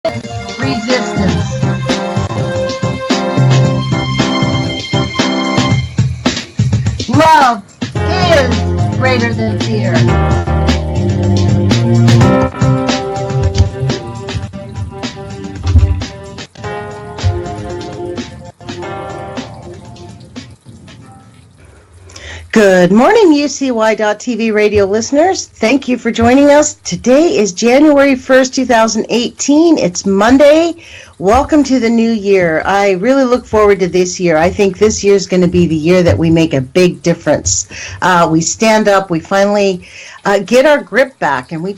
Resistance. Love is greater than fear. Good morning, UCY.TV radio listeners. Thank you for joining us. Today is January 1st, 2018. It's Monday. Welcome to the new year. I really look forward to this year. I think this year is going to be the year that we make a big difference. We stand up. We finally get our grip back, and we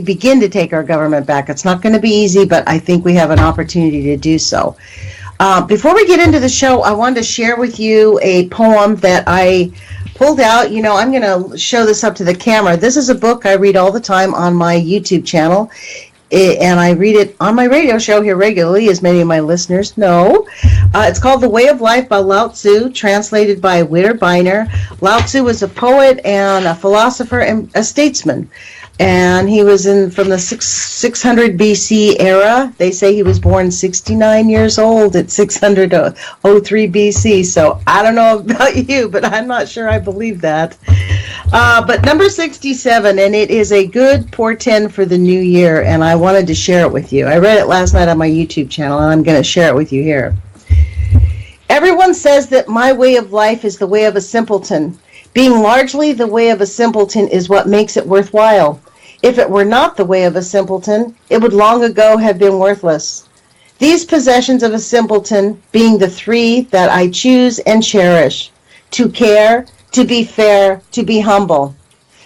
begin to take our government back. It's not going to be easy, but I think we have an opportunity to do so. Before we get into the show, I wanted to share with you a poem that I pulled out. You know, I'm going to show this up to the camera. This is a book I read all the time on my YouTube channel, and I read it on my radio show here regularly, as many of my listeners know. It's called The Way of Life by Lao Tzu, translated by Witter Bynner. Lao Tzu was a poet and a philosopher and a statesman. And he was from the 600 BC era. They say he was born 69 years old at 603 BC. So I don't know about you, but I'm not sure I believe that. But number 67, and it is a good portend for the new year, and I wanted to share it with you. I read it last night on my YouTube channel, and I'm going to share it with you here. Everyone says that my way of life is the way of a simpleton. Being largely the way of a simpleton is what makes it worthwhile. If it were not the way of a simpleton, it would long ago have been worthless. These possessions of a simpleton being the three that I choose and cherish: to care, to be fair, to be humble.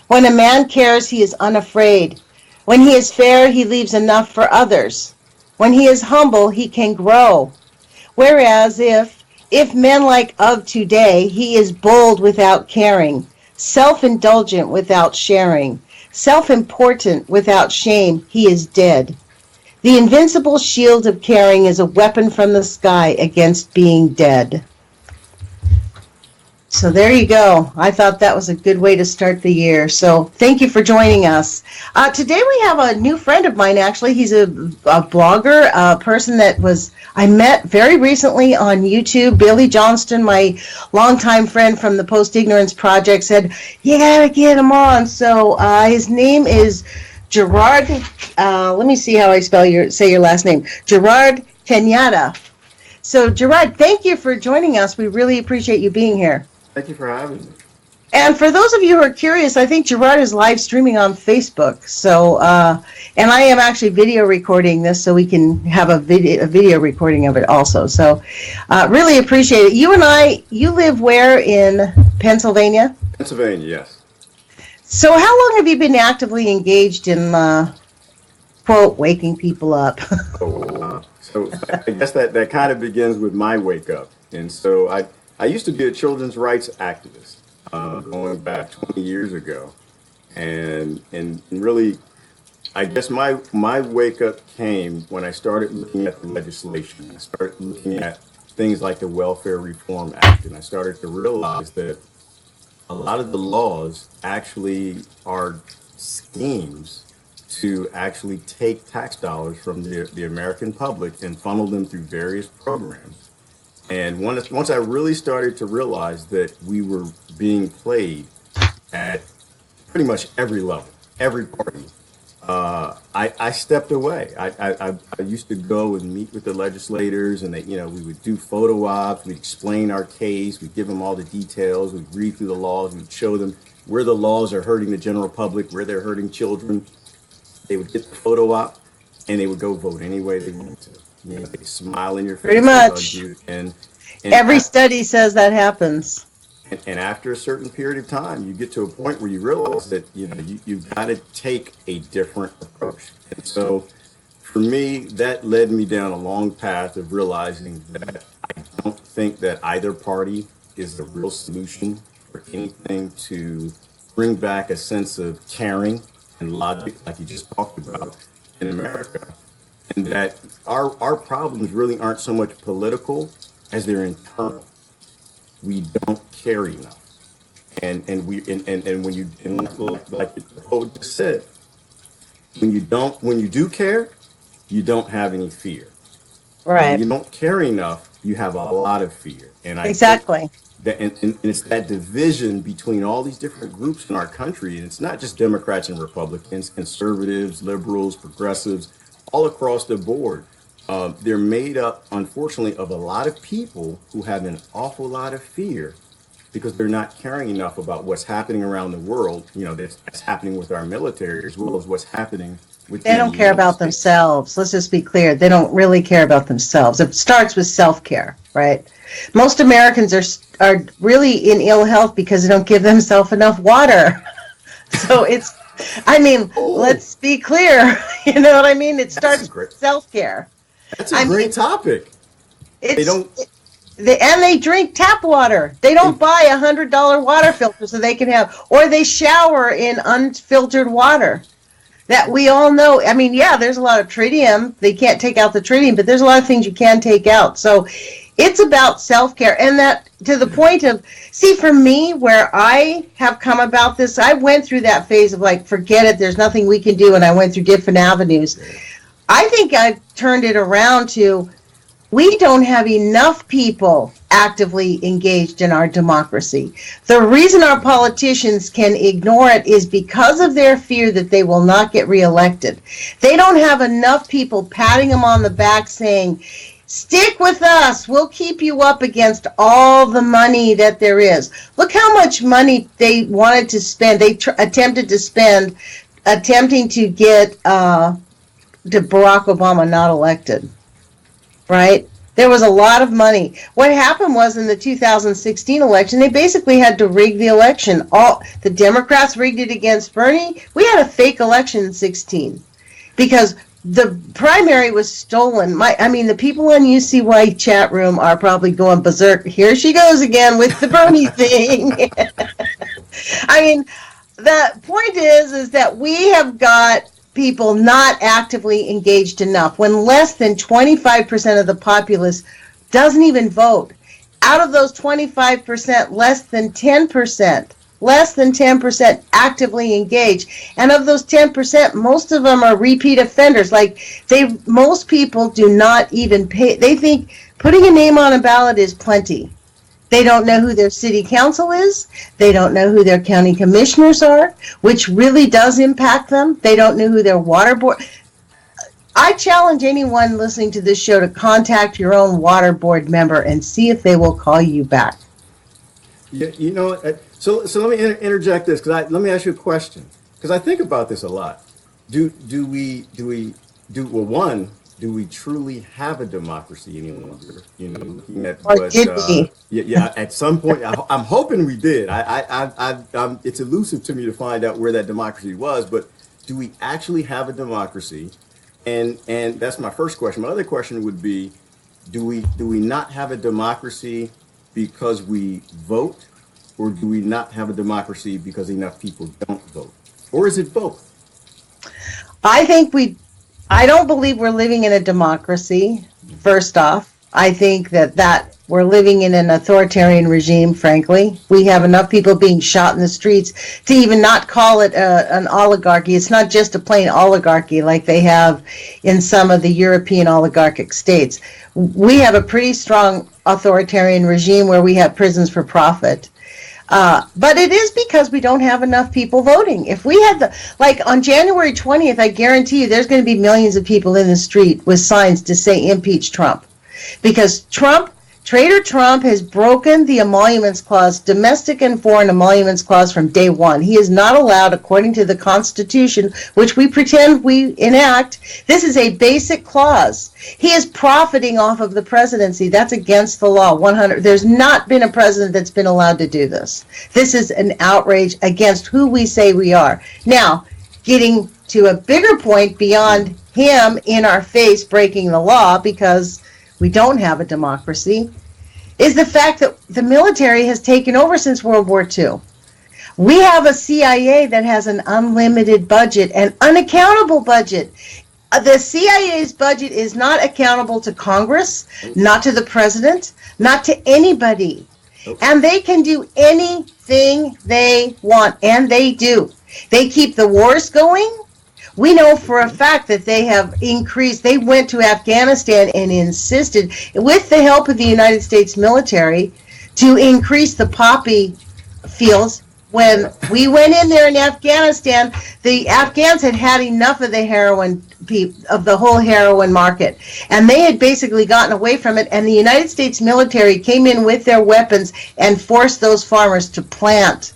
When a man cares, he is unafraid. When he is fair, he leaves enough for others. When he is humble, he can grow. Whereas if men like of today, he is bold without caring, self-indulgent without sharing, self-important without shame, he is dead. The invincible shield of caring is a weapon from the sky against being dead. So there you go. I thought that was a good way to start the year. So thank you for joining us. Today we have a new friend of mine, actually. He's a blogger, a person that I met very recently on YouTube. Billy Johnston, my longtime friend from the Post-Ignorance Project, said, you gotta get him on. So his name is Gerard. Let me see how I say your last name. Gerard Kenyatta. So Gerard, thank you for joining us. We really appreciate you being here. Thank you for having me. And for those of you who are curious, I think Gerard is live streaming on Facebook. So, and I am actually video recording this, so we can have a video recording of it also. So, really appreciate it. You live where in Pennsylvania? Pennsylvania, yes. So, how long have you been actively engaged in, quote, waking people up? So I guess that kind of begins with my wake up. And so I used to be a children's rights activist going back 20 years ago. And really, I guess my wake up came when I started looking at the legislation. I started looking at things like the Welfare Reform Act, and I started to realize that a lot of the laws actually are schemes to actually take tax dollars from the American public and funnel them through various programs. And once I really started to realize that we were being played at pretty much every level, every party, I stepped away. I used to go and meet with the legislators, and we would do photo ops, we'd explain our case, we'd give them all the details, we'd read through the laws, we'd show them where the laws are hurting the general public, where they're hurting children. They would get the photo op, and they would go vote any way they wanted to. They smile in your face. Pretty much. And every study says that happens. And after a certain period of time, you get to a point where you realize that you've got to take a different approach. And so, for me, that led me down a long path of realizing that I don't think that either party is the real solution for anything to bring back a sense of caring and logic, like you just talked about, in America. And that our problems really aren't so much political as they're internal. We don't care enough, and when you like the poet just said, when you do care, you don't have any fear. Right. When you don't care enough, you have a lot of fear. And I Exactly. think that, and it's that division between all these different groups in our country. And it's not just Democrats and Republicans, conservatives, liberals, progressives, all across the board. They're made up, unfortunately, of a lot of people who have an awful lot of fear because they're not caring enough about what's happening around the world. You know, that's happening with our military as well as what's happening with They don't care about themselves. Let's just be clear. They don't really care about themselves. It starts with self-care, right? Most Americans are really in ill health because they don't give themselves enough water. So it's, I mean, let's be clear. You know what I mean? It starts with self-care. That's a great topic. They don't. And they drink tap water. They don't buy $100 water filter so they can have, or they shower in unfiltered water. That we all know. I mean, yeah, there's a lot of tritium. They can't take out the tritium, but there's a lot of things you can take out. So it's about self-care. And that to the point of, see, for me, where I have come about this, I went through that phase of like, forget it, there's nothing we can do. And I went through different avenues. I think I've turned it around to, we don't have enough people actively engaged in our democracy. The reason our politicians can ignore it is because of their fear that they will not get reelected. They don't have enough people patting them on the back saying, stick with us, we'll keep you up against all the money that there is. Look how much money they wanted to spend, attempted to spend, attempting to get Barack Obama not elected. Right? There was a lot of money. What happened was in the 2016 election, they basically had to rig the election. All the Democrats rigged it against Bernie. We had a fake election in 16 because the primary was stolen. The people on UCY chat room are probably going berserk. Here she goes again with the Bernie thing. I mean, the point is that we have got people not actively engaged enough when less than 25% of the populace doesn't even vote. Out of those 25%, less than 10% actively engaged. And of those 10%, most of them are repeat offenders. Most people do not even pay. They think putting a name on a ballot is plenty. They don't know who their city council is. They don't know who their county commissioners are, which really does impact them. They don't know who their water board. I challenge anyone listening to this show to contact your own water board member and see if they will call you back. Yeah, so let me interject this because let me ask you a question because I think about this a lot. Do we truly have a democracy any longer? Looking at at some point, I'm hoping we did. It's elusive to me to find out where that democracy was, but do we actually have a democracy? And that's my first question. My other question would be, do we not have a democracy because we vote, or do we not have a democracy because enough people don't vote? Or is it both? I don't believe we're living in a democracy, first off. I think that we're living in an authoritarian regime, frankly. We have enough people being shot in the streets to even not call it an oligarchy. It's not just a plain oligarchy like they have in some of the European oligarchic states. We have a pretty strong authoritarian regime where we have prisons for profit. But it is because we don't have enough people voting. If we had on January 20th, I guarantee you there's going to be millions of people in the street with signs to say impeach Trump. Because Traitor Trump has broken the emoluments clause, domestic and foreign emoluments clause from day one. He is not allowed, according to the Constitution, which we pretend we enact. This is a basic clause. He is profiting off of the presidency. That's against the law. 100. There's not been a president that's been allowed to do this. This is an outrage against who we say we are. Now, getting to a bigger point beyond him in our face breaking the law, because we don't have a democracy, is the fact that the military has taken over since World War II. We have a CIA that has an unlimited budget, an unaccountable budget. The CIA's budget is not accountable to Congress, not to the president, not to anybody. And they can do anything they want, and they do. They keep the wars going. We know for a fact that they have increased. They went to Afghanistan and insisted, with the help of the United States military, to increase the poppy fields. When we went in there in Afghanistan, the Afghans had had enough of the heroin, of the whole heroin market, and they had basically gotten away from it, and the United States military came in with their weapons and forced those farmers to plant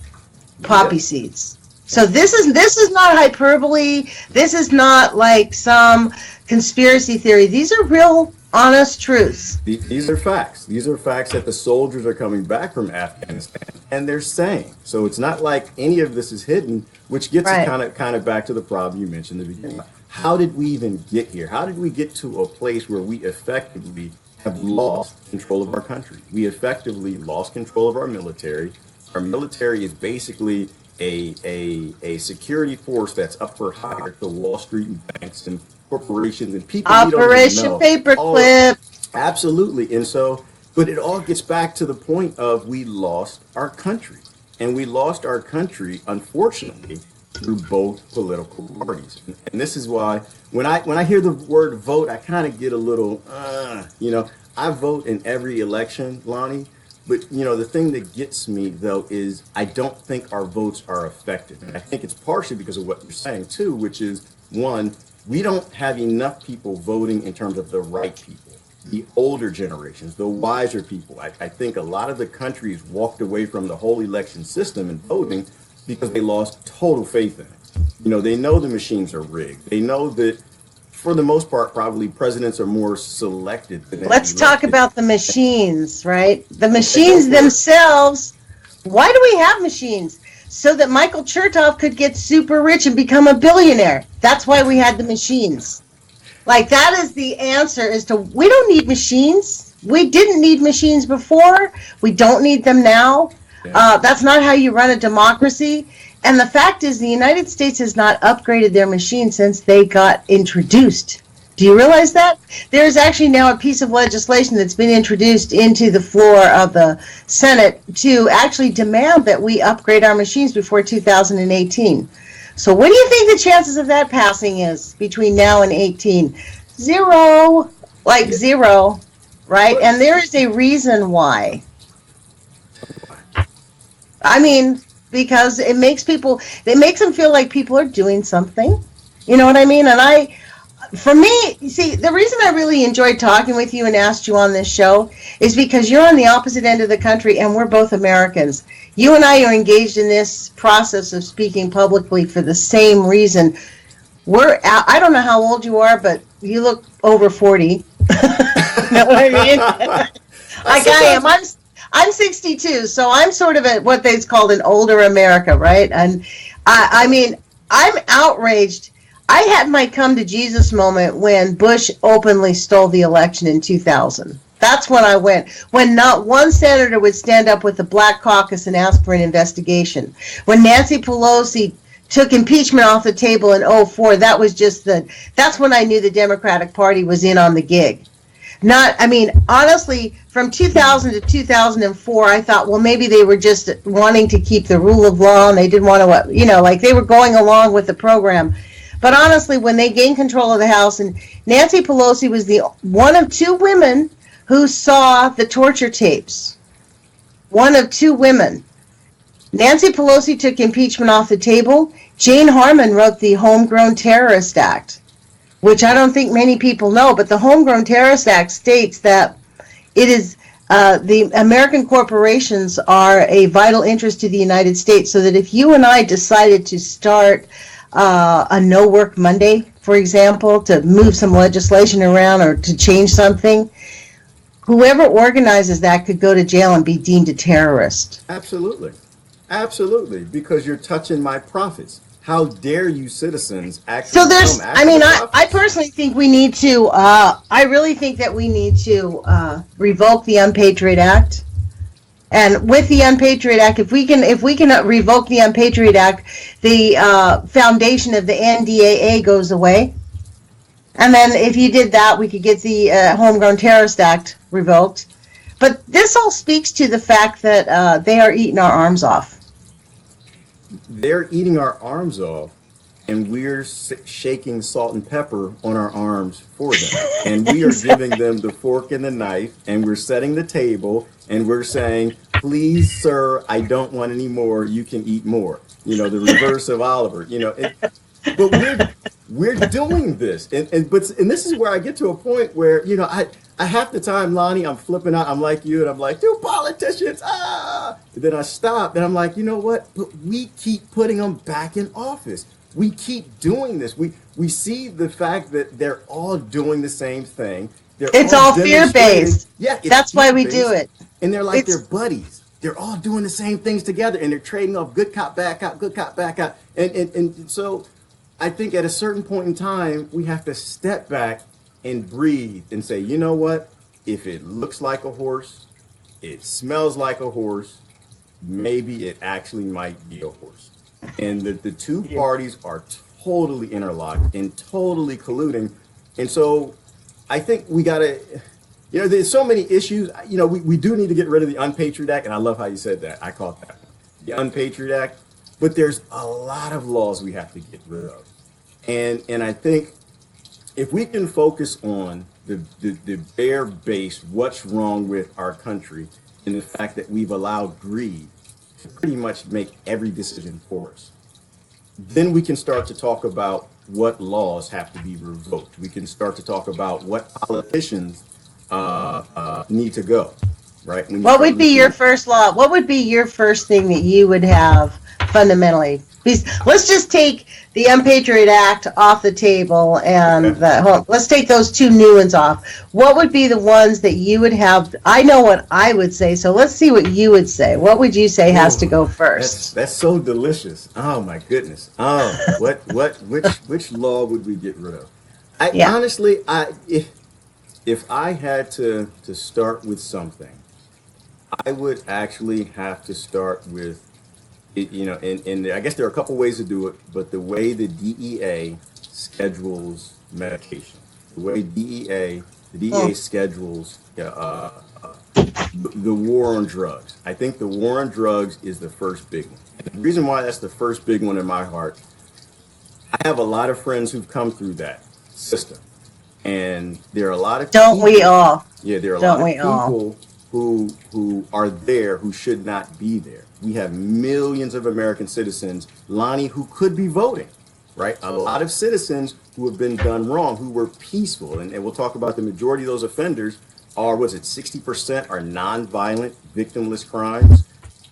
poppy seeds. So this is not hyperbole. This is not like some conspiracy theory. These are real, honest truths. These are facts. These are facts that the soldiers are coming back from Afghanistan and they're saying. So it's not like any of this is hidden, which gets Right. kind of back to the problem you mentioned in the beginning. How did we even get here? How did we get to a place where we effectively have lost control of our country? We effectively lost control of our military. Our military is basically a security force that's up for hire to Wall Street and banks and corporations and people. Operation Paperclip. Absolutely. And so, but it all gets back to the point of we lost our country. And we lost our country, unfortunately, through both political parties. And this is why when I hear the word vote, I kind of get a little, I vote in every election, Lonnie. But, the thing that gets me, though, is I don't think our votes are effective. And I think it's partially because of what you're saying, too, which is, one, we don't have enough people voting in terms of the right people, the older generations, the wiser people. I think a lot of the country has walked away from the whole election system and voting because they lost total faith in it. They know the machines are rigged. They know that, for the most part, probably presidents are more selected than Let's elected. talk about the machines, right? The machines themselves. Why do we have machines? So that Michael Chertoff could get super rich and become a billionaire. That's why we had the machines. Like, that is the answer, is to, we don't need machines. We didn't need machines before. We don't need them now. That's not how you run a democracy. And the fact is, the United States has not upgraded their machine since they got introduced. Do you realize that? There's actually now a piece of legislation that's been introduced into the floor of the Senate to actually demand that we upgrade our machines before 2018. So what do you think the chances of that passing is between now and 18? Zero. Like zero, right? And there is a reason why. I mean, because it makes them feel like people are doing something. You know what I mean? And for me, you see, the reason I really enjoyed talking with you and asked you on this show is because you're on the opposite end of the country and we're both Americans. You and I are engaged in this process of speaking publicly for the same reason. I don't know how old you are, but you look over 40. You know what I mean? Like I am. I'm 62, so I'm sort of what they called an older America, right? And I mean, I'm outraged. I had my come to Jesus moment when Bush openly stole the election in 2000. That's when I went. When not one senator would stand up with the Black Caucus and ask for an investigation. When Nancy Pelosi took impeachment off the table in 2004, that's when I knew the Democratic Party was in on the gig. Honestly, from 2000 to 2004, I thought, well, maybe they were just wanting to keep the rule of law and they didn't want to, like they were going along with the program. But honestly, when they gained control of the House, and Nancy Pelosi was the one of two women who saw the torture tapes. One of two women. Nancy Pelosi took impeachment off the table. Jane Harman wrote the Homegrown Terrorist Act, which I don't think many people know, but the Homegrown Terrorist Act states that it is the American corporations are a vital interest to the United States, so that if you and I decided to start a No Work Monday, for example, to move some legislation around or to change something, whoever organizes that could go to jail and be deemed a terrorist. Absolutely. Absolutely. Because you're touching my profits. How dare you citizens actually So there's, come after the profits? I personally think we need to, I really think that we need to revoke the Unpatriot Act. And with the Unpatriot Act, if we can revoke the Unpatriot Act, the foundation of the NDAA goes away. And then if you did that, we could get the Homegrown Terrorist Act revoked. But this all speaks to the fact that they are eating our arms off. They're eating our arms off. and we're shaking salt and pepper on our arms for them. And we are giving them the fork and the knife, and we're setting the table, and we're saying, please, sir, I don't want any more. You can eat more. You know, the reverse of Oliver, you know. But we're doing this. And this is where I get to a point where, you know, I half the time, Lonnie, I'm flipping out. I'm like you, and I'm like, you politicians, ah! And then I stop, and I'm like, you know what? But we keep putting them back in office. We keep doing this. We see the fact that they're all doing the same thing. It's all fear-based. Yeah, that's why we do it. And they're like they're buddies. They're all doing the same things together, and they're trading off good cop, bad cop, good cop, bad cop. And so I think at a certain point in time, we have to step back and breathe and say, you know what? If it looks like a horse, it smells like a horse, maybe it actually might be a horse. And the two parties are totally interlocked and totally colluding. And so I think we got to, you know, there's so many issues. You know, we do need to get rid of the Unpatriot Act. And I love how you said that. I caught that. The Unpatriot Act. But there's a lot of laws we have to get rid of. And I think if we can focus on the bare base, what's wrong with our country, and the fact that we've allowed greed to pretty much make every decision for us, then we can start to talk about what laws have to be revoked. We can start to talk about what politicians need to go, right? What would be your first law? What would be your first thing that you would have fundamentally? Let's just take the Unpatriot Act off the table, and let's take those two new ones off. What would be the ones that you would have? I know what I would say, so let's see what you would say. What would you say has to go first? That's so delicious. Oh my goodness. Oh, which law would we get rid of? Honestly, if I had to start with something, I would actually have to start with, you know, and I guess there are a couple ways to do it, but the way the DEA schedules medication, the way the DEA schedules the war on drugs. I think the war on drugs is the first big one. The reason why that's the first big one in my heart, I have a lot of friends who've come through that system, and there are a lot of Don't we all? Yeah, there are a lot of people who are there who should not be there. We have millions of American citizens, Lonnie, who could be voting, right? A lot of citizens who have been done wrong, who were peaceful. And we'll talk about the majority of those offenders are, 60% are nonviolent, victimless crimes.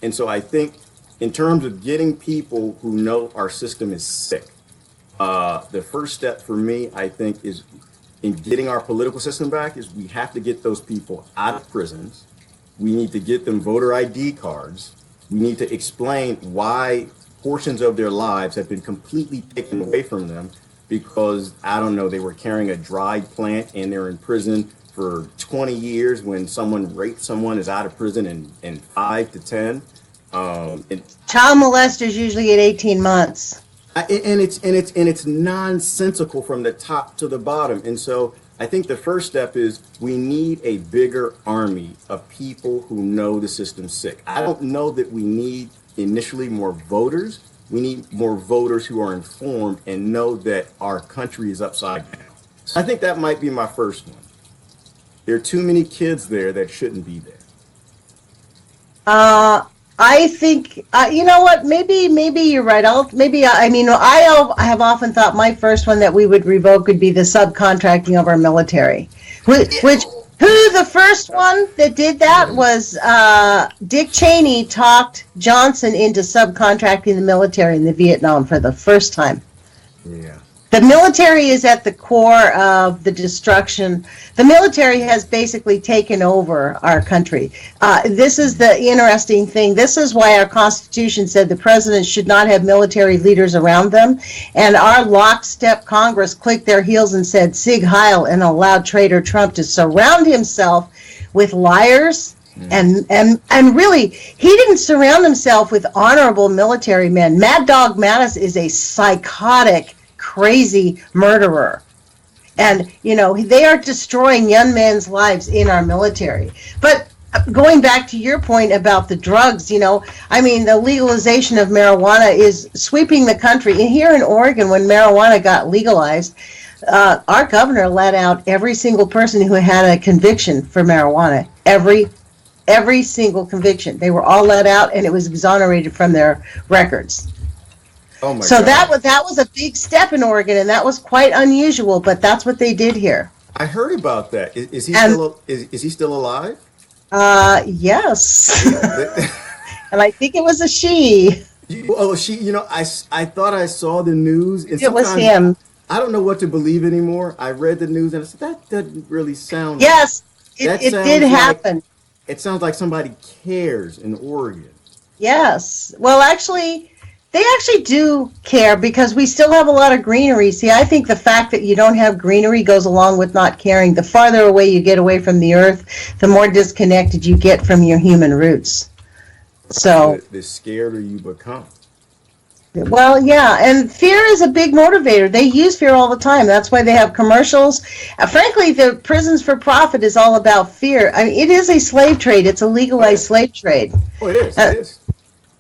And so I think in terms of getting people who know our system is sick, the first step for me, I think, is in getting our political system back is we have to get those people out of prisons. We need to get them voter ID cards. We need to explain why portions of their lives have been completely taken away from them because, I don't know, they were carrying a dried plant and they're in prison for 20 years when someone raped someone is out of prison in 5 to 10. Child molesters usually at 18 months. And it's nonsensical from the top to the bottom. And so I think the first step is we need a bigger army of people who know the system's sick. I don't know that we need initially more voters. We need more voters who are informed and know that our country is upside down. So I think that might be my first one. There are too many kids there that shouldn't be there. I think, you know what, maybe you're right. I have often thought my first one that we would revoke would be the subcontracting of our military. The first one that did that was Dick Cheney talked Johnson into subcontracting the military in the Vietnam for the first time. Yeah. The military is at the core of the destruction. The military has basically taken over our country. This is the interesting thing. This is why our Constitution said the president should not have military leaders around them. And our lockstep Congress clicked their heels and said, Sig Heil, and allowed traitor Trump to surround himself with liars. And really, he didn't surround himself with honorable military men. Mad Dog Mattis is a psychotic, crazy murderer. And, you know, they are destroying young men's lives in our military. But going back to your point about the drugs, I mean, the legalization of marijuana is sweeping the country. And here in Oregon, when marijuana got legalized, our governor let out every single person who had a conviction for marijuana. Every single conviction. They were all let out, and it was exonerated from their records. Oh my So God. that was a big step in Oregon, and that was quite unusual. But that's what they did here. I heard about that. Is he And is he still alive? yes, The- and I think it was a she. Oh, I thought I saw the news, and It was sometimes him. I don't know what to believe anymore. I read the news and I said that doesn't really sound right. Yes, That it did sounds like happen. it sounds like somebody cares in Oregon. Yes. Well, actually, they actually do care because we still have a lot of greenery. See, I think the fact that you don't have greenery goes along with not caring. The farther away you get away from the earth, the more disconnected you get from your human roots. So, The scareder you become. well, yeah, and fear is a big motivator. They use fear all the time. That's why they have commercials. Frankly, the prisons for profit is all about fear. I mean, it is a slave trade. It's a legalized slave trade. Oh, it is. Uh, It is.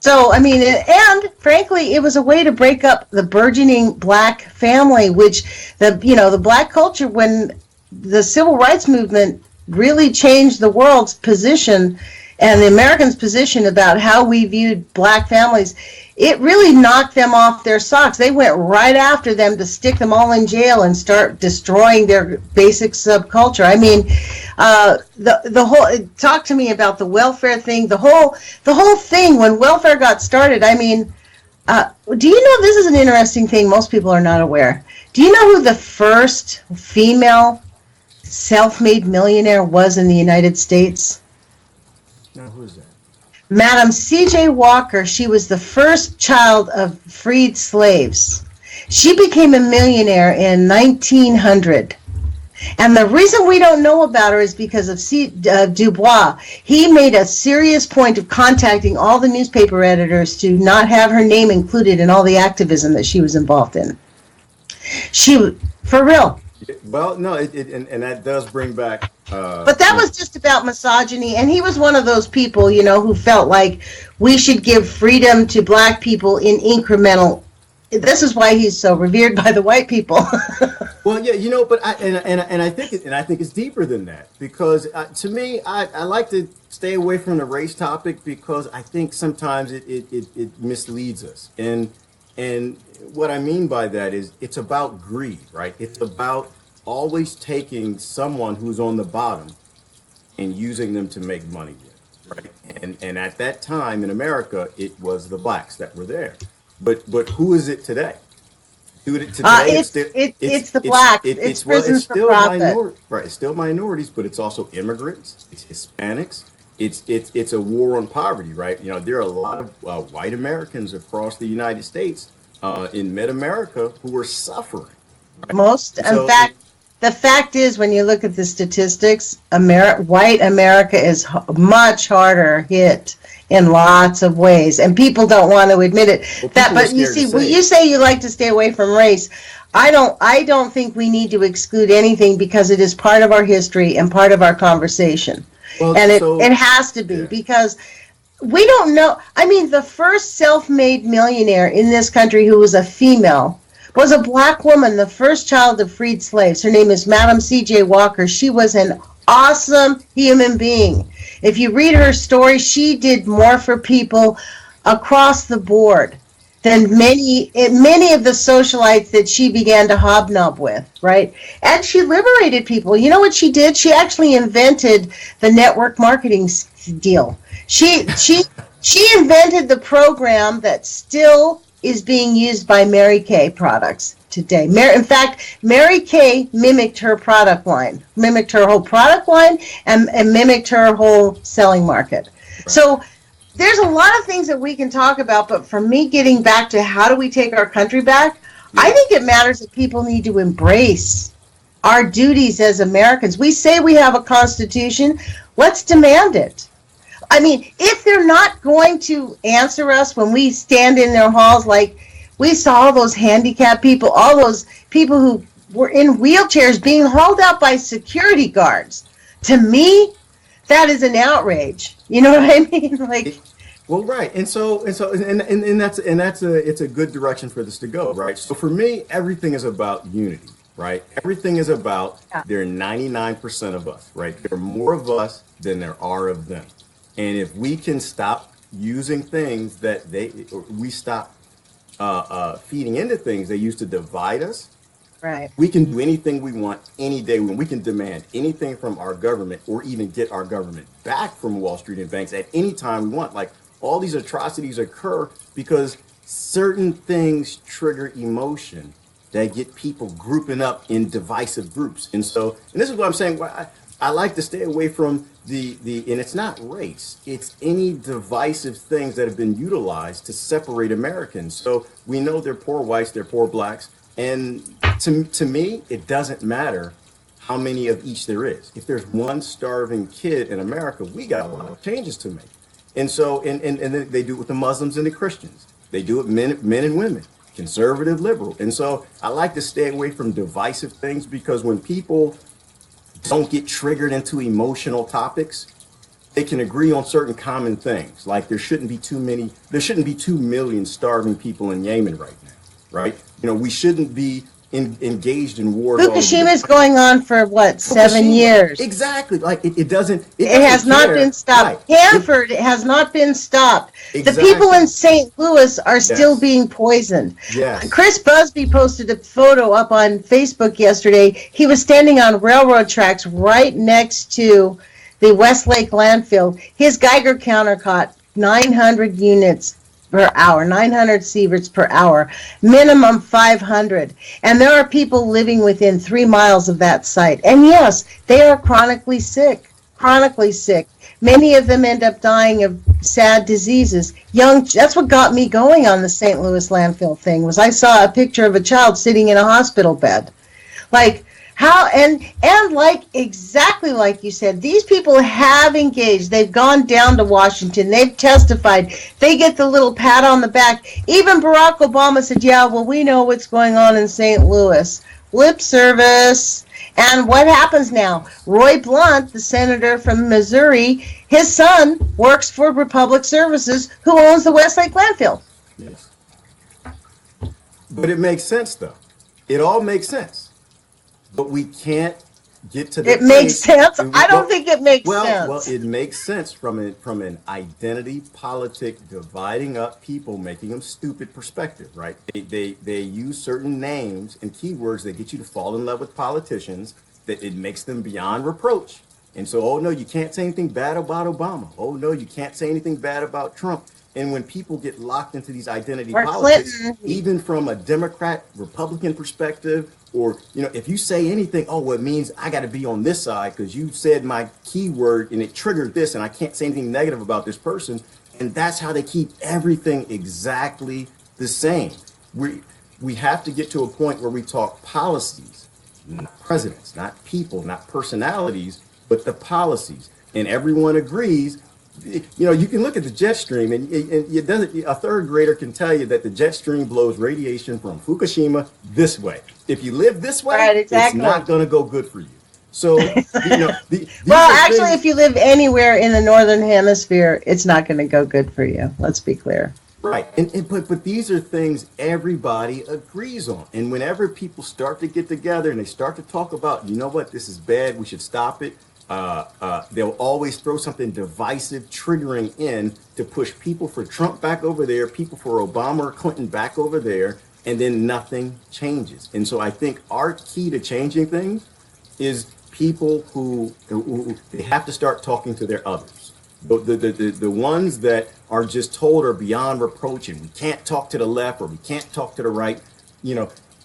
So, I mean, and frankly, it was a way to break up the burgeoning black family, which the black culture, when the civil rights movement really changed the world's position and the Americans' position about how we viewed black families, it really knocked them off their socks. They went right after them to stick them all in jail and start destroying their basic subculture. I mean, the whole, talk to me about the welfare thing, the whole thing when welfare got started. I mean, do you know, this is an interesting thing most people are not aware. Do you know who the first female self-made millionaire was in the United States? Now, who is that? Madam C.J. Walker. She was the first child of freed slaves. She became a millionaire in 1900. And the reason we don't know about her is because of Dubois. He made a serious point of contacting all the newspaper editors to not have her name included in all the activism that she was involved in. For real. Well, no, and that does bring back. But that was just about misogyny, and he was one of those people, who felt like we should give freedom to black people in incremental. This is why he's so revered by the white people. Well, yeah, but I think it's deeper than that because to me, I like to stay away from the race topic because I think sometimes it misleads us, and what I mean by that is it's about greed, right? It's about always taking someone who's on the bottom and using them to make money with, right? And at that time in America, it was the blacks that were there. But who is it today? Today it's the blacks. It's prisons for profit. Right? It's still minorities, but it's also immigrants. It's Hispanics. It's a war on poverty, right? There are a lot of white Americans across the United States in mid-America who are suffering. Right? In fact, the fact is, when you look at the statistics, white America is much harder hit in lots of ways, and people don't want to admit it. But you see, when you say you like to stay away from race, I don't think we need to exclude anything because it is part of our history and part of our conversation, and it has to be because we don't know. I mean, the first self-made millionaire in this country who was a female was a black woman, the first child of freed slaves. Her name is Madam C.J. Walker. She was an awesome human being. If you read her story, she did more for people across the board than many of the socialites that she began to hobnob with, right? And she liberated people. You know what she did? She actually invented the network marketing deal. She invented the program that still is being used by Mary Kay products today. In fact, Mary Kay mimicked her product line, mimicked her whole product line, and mimicked her whole selling market. Right. So there's a lot of things that we can talk about, but for me, getting back to how do we take our country back, I think it matters that people need to embrace our duties as Americans. We say we have a constitution, let's demand it. I mean, if they're not going to answer us when we stand in their halls, like we saw all those handicapped people, all those people who were in wheelchairs being hauled out by security guards. To me, that is an outrage. You know what I mean? Like, Well, right, it's a good direction for this to go, right? So for me, everything is about unity, right? Everything is about there are 99% of us, right? There are more of us than there are of them, and if we can stop using things that we stop feeding into things they used to divide us. right. We can do anything we want any day when we can demand anything from our government or even get our government back from Wall Street and banks at any time we want. Like all these atrocities occur because certain things trigger emotion that get people grouping up in divisive groups. And this is what I'm saying. I like to stay away from and it's not race, it's any divisive things that have been utilized to separate Americans. So we know they're poor whites, they're poor blacks. And to me, it doesn't matter how many of each there is. If there's one starving kid in America, we got a lot of changes to make. And then they do it with the Muslims and the Christians. They do it men and women, conservative, liberal. And so I like to stay away from divisive things because when people don't get triggered into emotional topics, they can agree on certain common things. Like there shouldn't be 2 million starving people in Yemen right now. Right? We shouldn't be engaged in war. Fukushima's going on for what, 7 years? Exactly. Like it doesn't. It has not been stopped. Right. Hanford has not been stopped. Exactly. The people in St. Louis are still being poisoned. Yes. Chris Busby posted a photo up on Facebook yesterday. He was standing on railroad tracks right next to the Westlake landfill. His Geiger counter caught 900 units per hour, 900 sieverts per hour, minimum 500. And there are people living within 3 miles of that site. And yes, they are chronically sick. Many of them end up dying of sad diseases. That's what got me going on the St. Louis landfill thing, was I saw a picture of a child sitting in a hospital bed. Like, how, and like, exactly like you said, these people have engaged. They've gone down to Washington. They've testified. They get the little pat on the back. Even Barack Obama said, yeah, well, we know what's going on in St. Louis. Lip service. And what happens now? Roy Blunt, the senator from Missouri, his son works for Republic Services, who owns the Westlake landfill. Yes. But it makes sense, though. It all makes sense. But we can't get to the It makes sense? I don't think it makes sense. Well, it makes sense from an identity politic dividing up people, making them stupid perspective, right? They use certain names and keywords that get you to fall in love with politicians, that it makes them beyond reproach. And so, oh, no, you can't say anything bad about Obama. Oh, no, you can't say anything bad about Trump. And when people get locked into these identity politics, even from a Democrat, Republican perspective, or, if you say anything, oh, well, it means I got to be on this side because you said my keyword and it triggered this and I can't say anything negative about this person. And that's how they keep everything exactly the same. We have to get to a point where we talk policies, not presidents, not people, not personalities, but the policies. And everyone agrees. You can look at the jet stream, and it doesn't. A third grader can tell you that the jet stream blows radiation from Fukushima this way. If you live this way, right, exactly. It's not going to go good for you. So, well, actually, if you live anywhere in the northern hemisphere, it's not going to go good for you. Let's be clear. Right, but these are things everybody agrees on, and whenever people start to get together and they start to talk about, what, this is bad, we should stop it. They'll always throw something divisive, triggering in to push people for Trump back over there, people for Obama or Clinton back over there, and then nothing changes. And so I think our key to changing things is people who they have to start talking to their others. The ones that are just told are beyond reproach and we can't talk to the left or we can't talk to the right,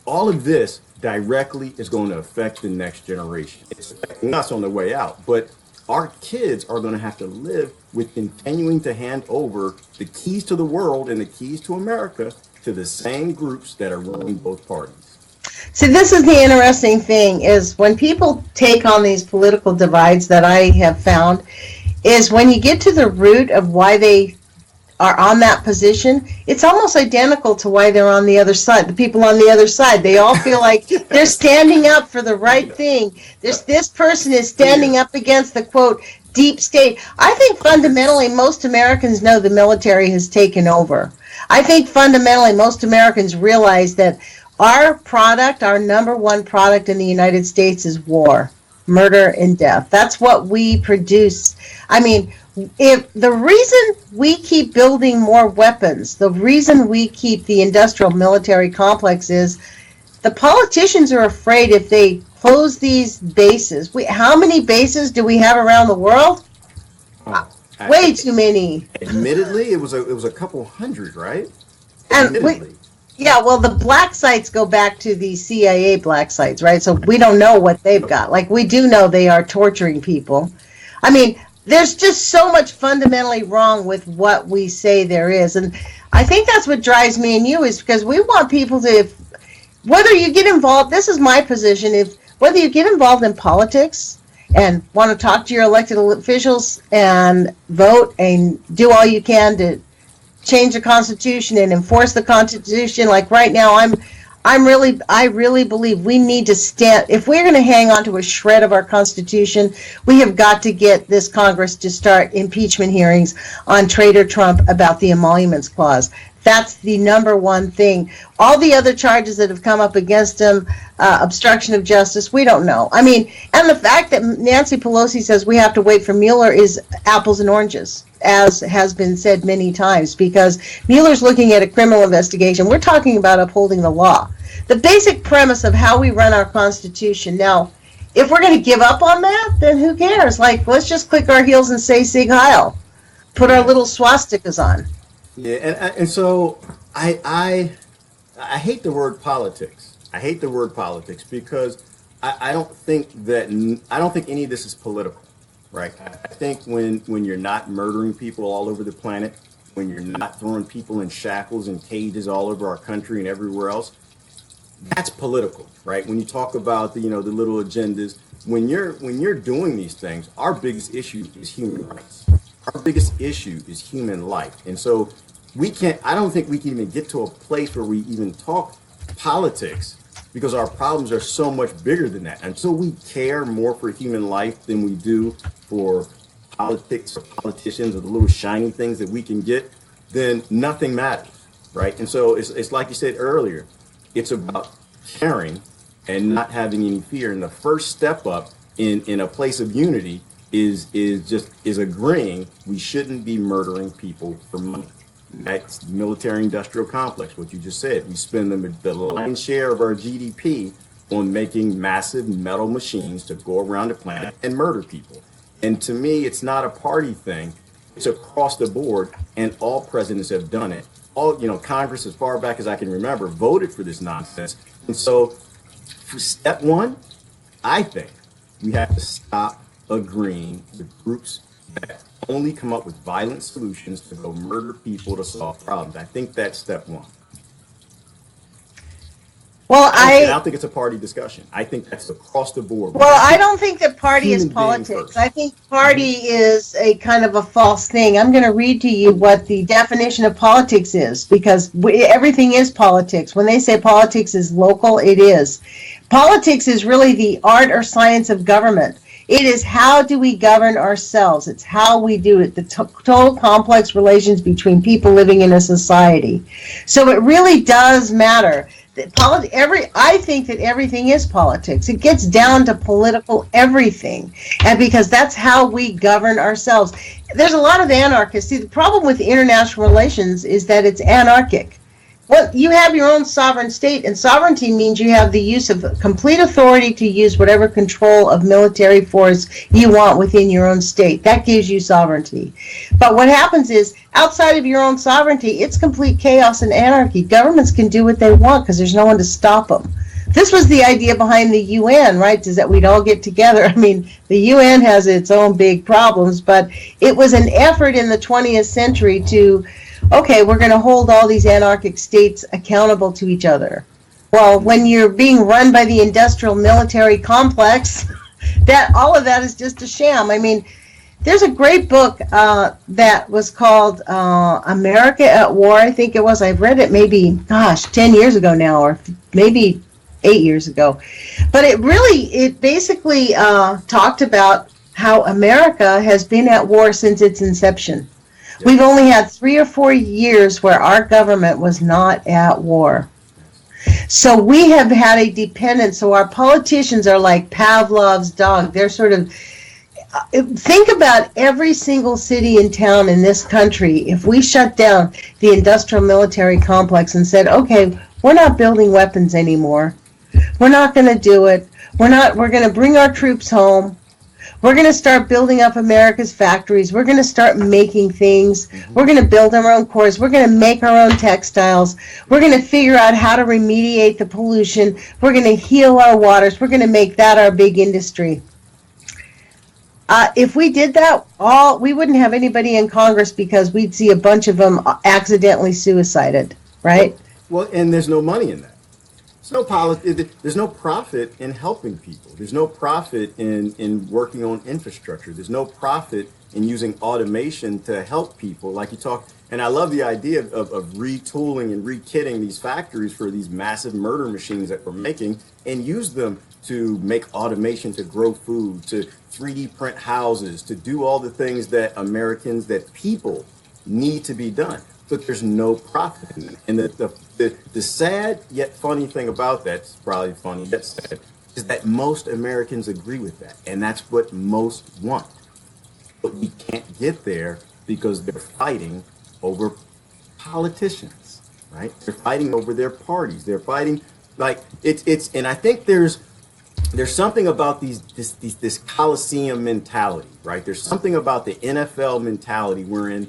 all of this directly is going to affect the next generation. It's affecting us on the way out, but our kids are going to have to live with continuing to hand over the keys to the world and the keys to America to the same groups that are running both parties. See, this is the interesting thing, is when people take on these political divides that I have found, is when you get to the root of why they are on that position, it's almost identical to why they're on the other side. The people on the other side, they all feel like they're standing up for the right thing. This person is standing up against the, quote, deep state. I think fundamentally most Americans know the military has taken over. I think fundamentally most Americans realize that our product, our number one product in the United States is war, murder, and death. That's what we produce. I mean, if the reason we keep building more weapons, the reason we keep the industrial military complex is the politicians are afraid if they close these bases. How many bases do we have around the world? Way too many. Admittedly, it was a couple hundred, right? And yeah, well, the black sites go back to the CIA black sites, right? So we don't know what they've got. Like, we do know they are torturing people. I mean, there's just so much fundamentally wrong with what we say there is. And I think that's what drives me and you, is because we want people to, whether you get involved, this is my position, whether you get involved in politics and want to talk to your elected officials and vote and do all you can to change the Constitution and enforce the Constitution. Like right now, I really believe we need to stand. If we're going to hang on to a shred of our Constitution, we have got to get this Congress to start impeachment hearings on Traitor Trump about the Emoluments Clause. That's the number one thing. All the other charges that have come up against him, obstruction of justice, we don't know. I mean, and the fact that Nancy Pelosi says we have to wait for Mueller is apples and oranges, as has been said many times, because Mueller's looking at a criminal investigation. We're talking about upholding the law. The basic premise of how we run our Constitution. Now, if we're going to give up on that, then who cares? Like, let's just click our heels and say Sieg Heil. Put our little swastikas on. Yeah, and so I hate the word politics. I hate the word politics because I don't think any of this is political, right? I think when you're not murdering people all over the planet, when you're not throwing people in shackles and cages all over our country and everywhere else, that's political, right? When you talk about the little agendas, when you're doing these things, our biggest issue is human rights. Our biggest issue is human life, and so I don't think we can even get to a place where we even talk politics because our problems are so much bigger than that. Until we care more for human life than we do for politics or politicians or the little shiny things that we can get, then nothing matters, right? And so it's like you said earlier, it's about caring and not having any fear. And the first step up in a place of unity is agreeing we shouldn't be murdering people for money. That's military-industrial complex, what you just said. We spend the lion's share of our GDP on making massive metal machines to go around the planet and murder people. And to me, it's not a party thing. It's across the board, and all presidents have done it. Congress, as far back as I can remember, voted for this nonsense. And so, for step one, I think we have to stop agreeing with groups that only come up with violent solutions to go murder people to solve problems. I think that's step one. Well, I don't think it's a party discussion. I think that's across the board. Well, I don't think that party is politics. I think party is a kind of a false thing. I'm going to read to you what the definition of politics is, because everything is politics. When they say politics is local, it is. Politics is really the art or science of government. It is how do we govern ourselves. It's how we do it, the total complex relations between people living in a society. So it really does matter. I think that everything is politics. It gets down to political everything, and because that's how we govern ourselves. There's a lot of anarchists. See, the problem with international relations is that it's anarchic. Well, you have your own sovereign state, and sovereignty means you have the use of complete authority to use whatever control of military force you want within your own state. That gives you sovereignty. But what happens is, outside of your own sovereignty, it's complete chaos and anarchy. Governments can do what they want because there's no one to stop them. This was the idea behind the UN, right, is that we'd all get together. I mean, the UN has its own big problems, but it was an effort in the 20th century to, okay, we're going to hold all these anarchic states accountable to each other. Well, when you're being run by the industrial military complex, that all of that is just a sham. I mean, there's a great book that was called America at War, I think it was. I've read it maybe, 10 years ago now, or maybe 8 years ago. But it basically talked about how America has been at war since its inception. Yep. We've only had 3 or 4 years where our government was not at war. So we have had a dependence. So our politicians are like Pavlov's dog. They're sort of, think about every single city and town in this country. If we shut down the industrial military complex and said, okay, we're not building weapons anymore. We're not going to do it. We're going to bring our troops home. We're going to start building up America's factories. We're going to start making things. We're going to build our own cores. We're going to make our own textiles. We're going to figure out how to remediate the pollution. We're going to heal our waters. We're going to make that our big industry. If we did that, we wouldn't have anybody in Congress because we'd see a bunch of them accidentally suicided, right? Well, and there's no money in that. There's no profit in helping people. There's no profit in working on infrastructure. There's no profit in using automation to help people like you talk. And I love the idea of retooling and rekitting these factories for these massive murder machines that we're making and use them to make automation to grow food, to 3D print houses, to do all the things that that people need to be done. But there's no profit in it. And the sad yet funny thing about that, it's probably funny yet sad, is that most Americans agree with that. And that's what most want. But we can't get there because they're fighting over politicians, right? They're fighting over their parties. They're fighting like and I think there's something about this Coliseum mentality, right? There's something about the NFL mentality wherein,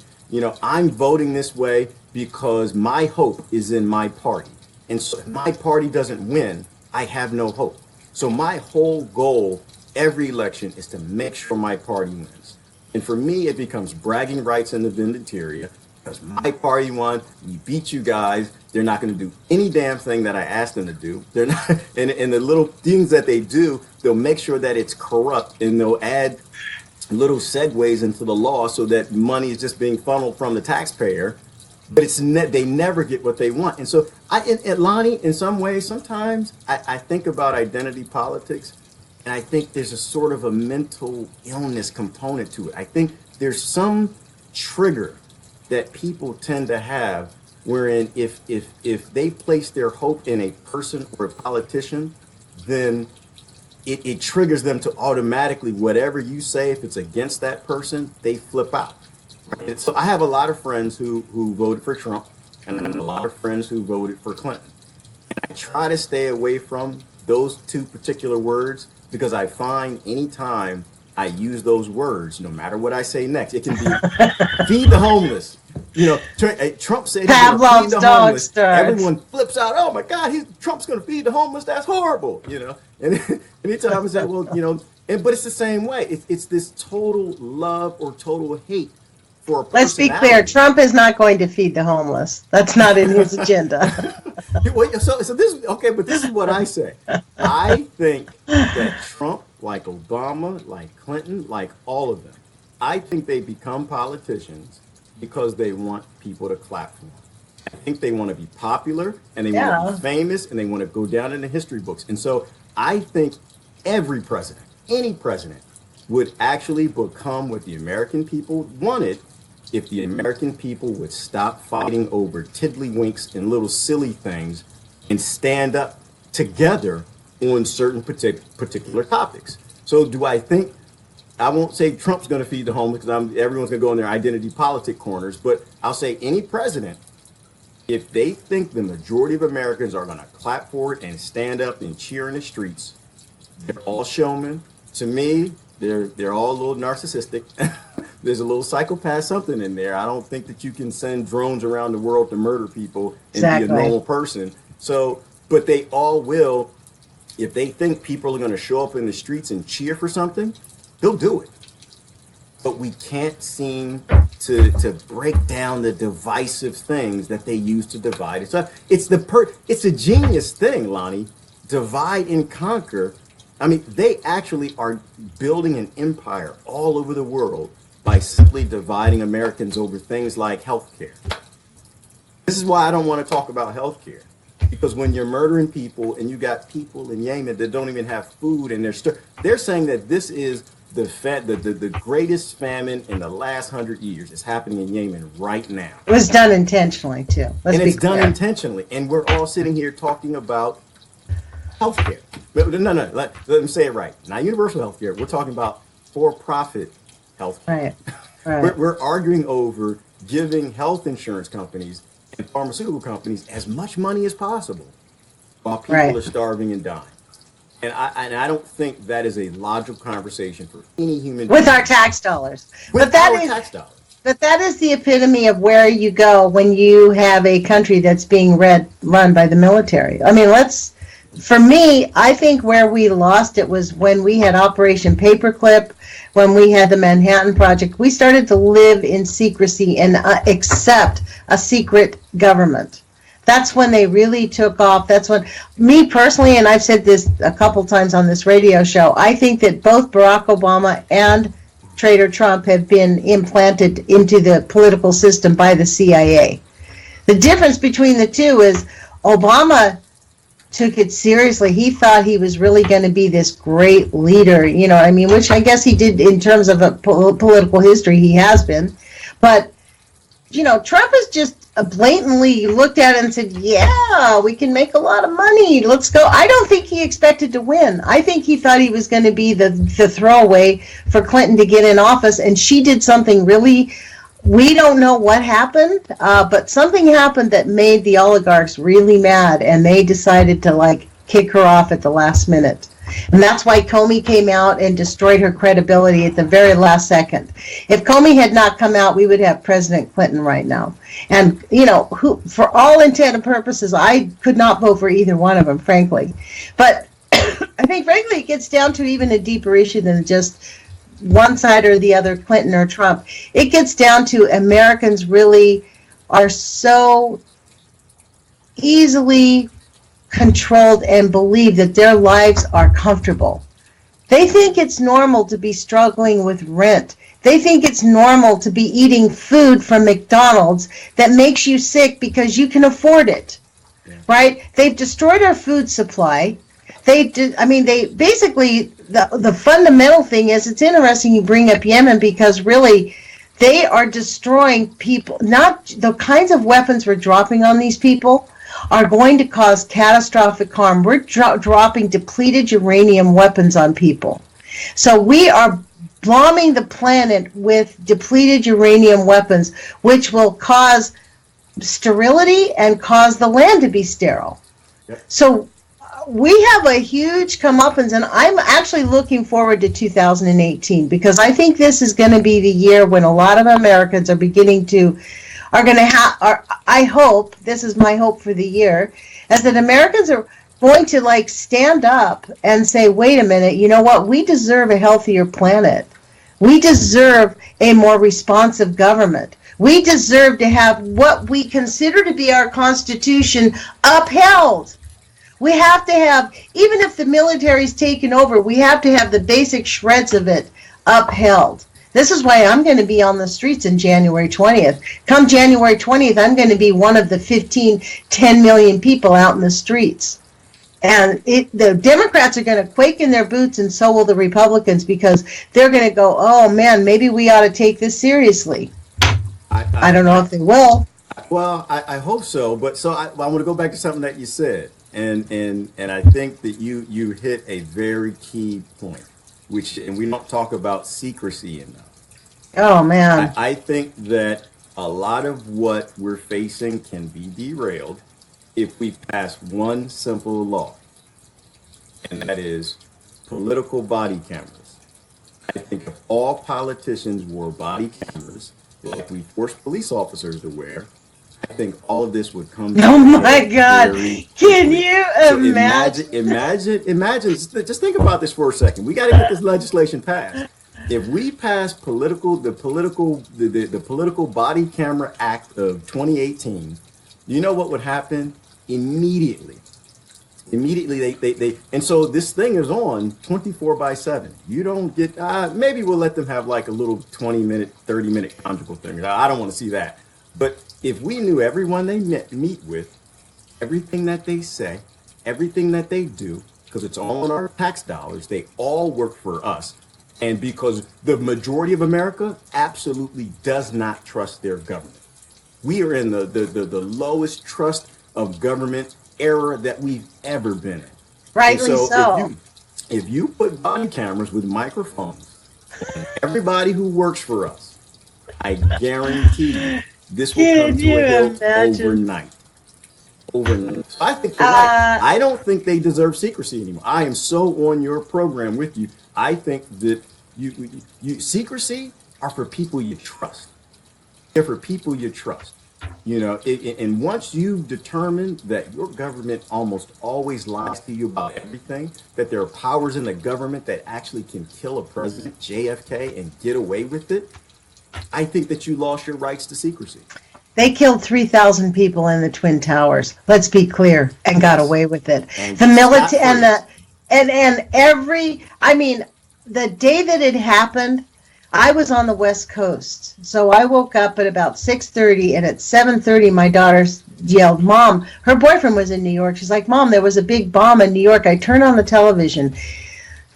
I'm voting this way because my hope is in my party. And so if my party doesn't win, I have no hope. So my whole goal every election is to make sure my party wins. And for me, it becomes bragging rights in the Vindicaria because my party won. We beat you guys. They're not going to do any damn thing that I asked them to do. They're not, and the little things that they do, they'll make sure that it's corrupt and they'll add little segues into the law so that money is just being funneled from the taxpayer, but they never get what they want. And so Lonnie, in some ways, sometimes I think about identity politics, and I think there's a sort of a mental illness component to it. I think there's some trigger that people tend to have wherein if they place their hope in a person or a politician, then it triggers them to automatically, whatever you say, if it's against that person, they flip out. Right? So I have a lot of friends who voted for Trump and a lot of friends who voted for Clinton. And I try to stay away from those two particular words because I find anytime I use those words, no matter what I say next, it can be feed the homeless. Trump said he's going to feed the homeless. Everyone flips out. Oh my God, Trump's going to feed the homeless. That's horrible. And anytime I say, well, but it's the same way. It's this total love or total hate for a personality. Let's be clear. Trump is not going to feed the homeless. That's not in his agenda. So this is what I say. I think that Trump, like Obama, like Clinton, like all of them, I think they become politicians because they want people to clap for them. I think they want to be popular and they want to be famous and they want to go down in the history books. And so I think every president, any president, would actually become what the American people wanted if the American people would stop fighting over tiddlywinks and little silly things and stand up together on certain particular topics. So do I think, I won't say Trump's going to feed the homeless because everyone's going to go in their identity politic corners, but I'll say any president, if they think the majority of Americans are going to clap for it and stand up and cheer in the streets, they're all showmen. To me, they're all a little narcissistic. There's a little psychopath something in there. I don't think that you can send drones around the world to murder people and be a normal person. So, but they all will, if they think people are going to show up in the streets and cheer for something, they'll do it. But we can't seem to break down the divisive things that they use to divide us up. It's a genius thing, Lonnie. Divide and conquer. I mean, they actually are building an empire all over the world by simply dividing Americans over things like healthcare. This is why I don't want to talk about healthcare. Because when you're murdering people and you got people in Yemen that don't even have food and they're saying that this is the greatest famine in the last 100 years is happening in Yemen right now. It was done intentionally, too. Let's And be it's done clear. intentionally. And we're all sitting here talking about healthcare. No, let me say it right. Not universal healthcare. We're talking about for-profit healthcare. Right, We're, right. we're arguing over giving health insurance companies and pharmaceutical companies as much money as possible while people Right. are starving and dying. And I don't think that is a logical conversation for any human With being. our tax dollars. With But that our is tax dollars. But that is the epitome of where you go when you have a country that's being run by the military. I mean, for me, I think where we lost it was when we had Operation Paperclip, when we had the Manhattan Project. We started to live in secrecy and accept a secret government. That's when they really took off. That's when, me personally, and I've said this a couple times on this radio show, I think that both Barack Obama and Trader Trump have been implanted into the political system by the CIA. The difference between the two is Obama took it seriously. He thought he was really going to be this great leader, you know what I mean, which I guess he did in terms of a political history. He has been. But, you know, Trump has just blatantly looked at it and said, yeah, we can make a lot of money. Let's go. I don't think he expected to win. I think he thought he was going to be the throwaway for Clinton to get in office. And she did something really, we don't know what happened, but something happened that made the oligarchs really mad. And they decided to kick her off at the last minute. And that's why Comey came out and destroyed her credibility at the very last second. If Comey had not come out, we would have President Clinton right now. And, you know, for all intent and purposes, I could not vote for either one of them, frankly. But I think, frankly, it gets down to even a deeper issue than just one side or the other, Clinton or Trump. It gets down to Americans really are so easily controlled and believe that their lives are comfortable. They think it's normal to be struggling with rent. They think it's normal to be eating food from McDonald's that makes you sick because you can afford it, right? They've destroyed our food supply. They basically, the fundamental thing is, it's interesting you bring up Yemen because really they are destroying people. Not the kinds of weapons we're dropping on these people are going to cause catastrophic harm. We're dropping depleted uranium weapons on people. So we are bombing the planet with depleted uranium weapons, which will cause sterility and cause the land to be sterile. Yep. So we have a huge comeuppance, and I'm actually looking forward to 2018 because I think this is going to be the year when a lot of Americans are beginning to I hope, this is my hope for the year, is that Americans are going to stand up and say, wait a minute, you know what? We deserve a healthier planet. We deserve a more responsive government. We deserve to have what we consider to be our Constitution upheld. We have to have, even if the military's taken over, we have to have the basic shreds of it upheld. This is why I'm going to be on the streets on January 20th. Come January 20th, I'm going to be one of the 10 million people out in the streets. And the Democrats are going to quake in their boots, and so will the Republicans, because they're going to go, oh, man, maybe we ought to take this seriously. I don't know if they will. Well, I hope so. But so I want to go back to something that you said. And I think that you hit a very key point. And we don't talk about secrecy enough. Oh, man. I think that a lot of what we're facing can be derailed if we pass one simple law, and that is political body cameras. I think if all politicians wore body cameras like we force police officers to wear, I think all of this would come. Oh my God! Can you imagine? Imagine. Just think about this for a second. We got to get this legislation passed. If we pass the political body camera act of 2018, you know what would happen immediately? Immediately, they and so this thing is on 24/7. You don't get. Maybe we'll let them have like a little 20-minute, 30-minute conjugal thing. I don't want to see that, but if we knew everyone they meet with, everything that they say, everything that they do, because it's all in our tax dollars, they all work for us. And because the majority of America absolutely does not trust their government. We are in the lowest trust of government era that we've ever been in. And Rightly so so. if you put body cameras with microphones on everybody who works for us, I guarantee you this will come Can to you a hilt imagine? overnight. Overnight. So I think you're right. Uh, I don't think they deserve secrecy anymore. I am so on your program with you. I think that you secrecy are for people you trust. They're for people you trust. And once you've determined that your government almost always lies to you about everything, that there are powers in the government that actually can kill a president, JFK, and get away with it, I think that you lost your rights to secrecy. They killed 3,000 people in the Twin Towers. Let's be clear, and got Yes. away with it. And The scot military and free. I mean, the day that it happened, I was on the West Coast. So I woke up at about 6:30, and at 7:30 my daughter yelled, "Mom," her boyfriend was in New York. She's like, "Mom, there was a big bomb in New York." I turned on the television.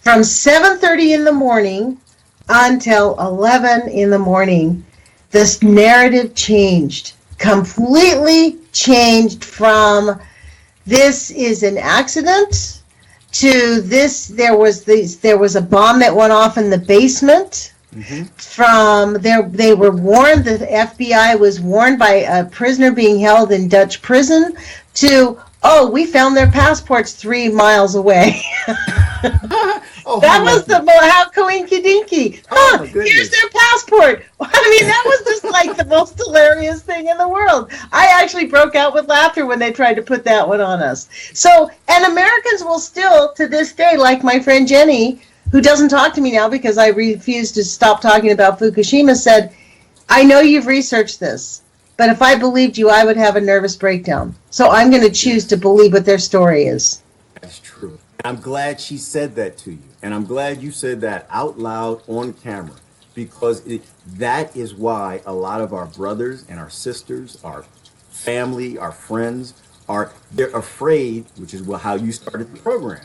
From 7:30 in the morning until 11 in the morning, this narrative changed, completely changed from this is an accident to this there was a bomb that went off in the basement. From there, they were warned, the FBI was warned by a prisoner being held in Dutch prison, to, oh, we found their passports 3 miles away. Oh, That was the how coinkydinky. Oh, my goodness. Here's their passport. I mean, that was just like the most hilarious thing in the world. I actually broke out with laughter when they tried to put that one on us. So, and Americans will still, to this day, like my friend Jenny, who doesn't talk to me now because I refuse to stop talking about Fukushima, said, I know you've researched this, but if I believed you, I would have a nervous breakdown. So I'm going to choose to believe what their story is. That's true. I'm glad she said that to you. And I'm glad you said that out loud on camera, because that is why a lot of our brothers and our sisters, our family, our friends, they're afraid, which is how you started the program.